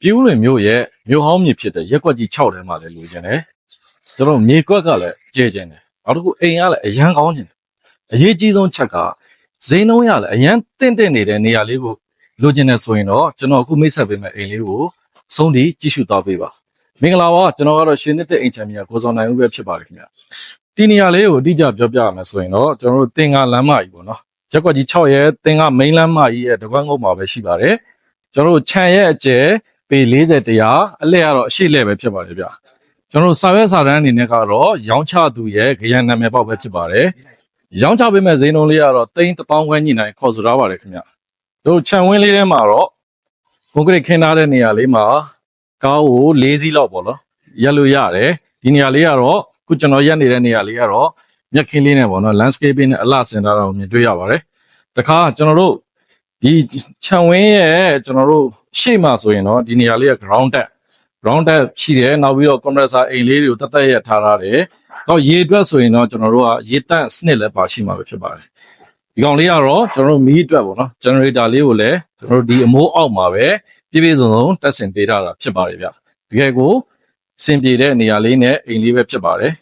ပြူးလွင်မြို့ရဲ့မြို့ဟောင်းမြစ်ဖြစ်တဲ့ရက်ကွက်ကြီး6ထဲမှာလည်းလိုချင်တယ်ကျွန်တော်မြေကွက်ကလည်းကျဲကျင်တယ်နောက်တစ်ခုအိမ်ကလည်းအရန်ကောင်းချင်တယ်အရေးကြီးဆုံးချက်ကဈေးနှုန်းရလည်းအရန်တင့်နေတဲ့နေရာလေးကိုလိုချင်တယ်ဆိုရင်တော့ကျွန်တော်အခုမိတ်ဆက်ပေးမယ့်အိမ်လေးကိုအဆုံးထိကြည့်ရှုသွားပေးပါမင်္ဂလာပါကျွန်တော်ကတော့ရွှေနှစ်သက်အိမ်ချမ်းမြေကိုစောနိုင်ဦးပဲဖြစ်ပါတယ်ခင်ဗျဒီနေရာလေးကိုအတိအကျပြောပြရမယ်ဆိုရင်တော့ကျွန်တော်တို့တင်ငါလမ်းမကြီးပေါ့နော်ရက်ကွက်ကြီး6ရဲ့တင်ငါမိန်းလမ်းမကြီးရဲ့တကွန်းကုန်းမှာပဲရှိပါတယ်ကျွန်တော်တို့ခြံရဲ့အကျယ်ပေ40 100အလဲကတော့အရှိလဲပဲဖြစ်ပါတယ်ဗျကျွန်တော်တို့စာရွက်စာတမ်းအနေနဲ့ကတော့ရောင်းချသူရဲ့ခရမ်းနာမည်ပေါက်ပဲဖြစ်ပါတယ်ရောင်းချပေးမဲ့ဈေးနှုန်းလေးကတော့1000ခွဲညှိနှိုင်းခေါ်ဆိုထားပါတယ်ခင်ဗျတို့ခြံဝင်းလေးထဲမှာတော့ကွန်ကရစ်ခင်းထားတဲ့နေရာလေးမှာကားကို4စီးလောက်ပေါ့နော်ရက်လို့ရတယ်ဒီနေရာလေးကတော့ခုကျွန်တော်ရက်နေတဲ့နေရာလေးကတော့မြက်ခင်းလေးနဲ့ပေါ့နော် landscaping နဲ့အလှဆင်ထားတာကိုမြင်တွေ့ရပါတယ်တခါကျွန်တော်တို့ဒီခြံဝင်းရဲ့ကျွန်တော်တို့ရှေ့မှာဆိုရင်တော့ဒီနေရာလေးက ground tap ရှိတယ်နောက်ပြီးတော့ compressor အိမ်လေးတွေကိုတက်တက်ရထားတယ်တော့ရေအတွက်ဆိုရင်တော့ကျွန်တော်တို့ကရေတန့်စနစ်လည်းပါရှိမှာပဲဖြစ်ပါတယ်ဒီကောင်လေးကတော့ကျွန်တော်တို့မီးအတွက်ပေါ့နော် generator လေးကိုလည်းကျွန်တော်တို့ဒီအမိုးအောက်မှာပဲပြည့်စုံတက်ဆင်ပေးထားတာဖြစ်ပါတယ်ဗျတကယ်ကိုစင်ပြေတဲ့နေရာလေးနဲ့အိမ်လေးပဲဖြစ်ပါတယ်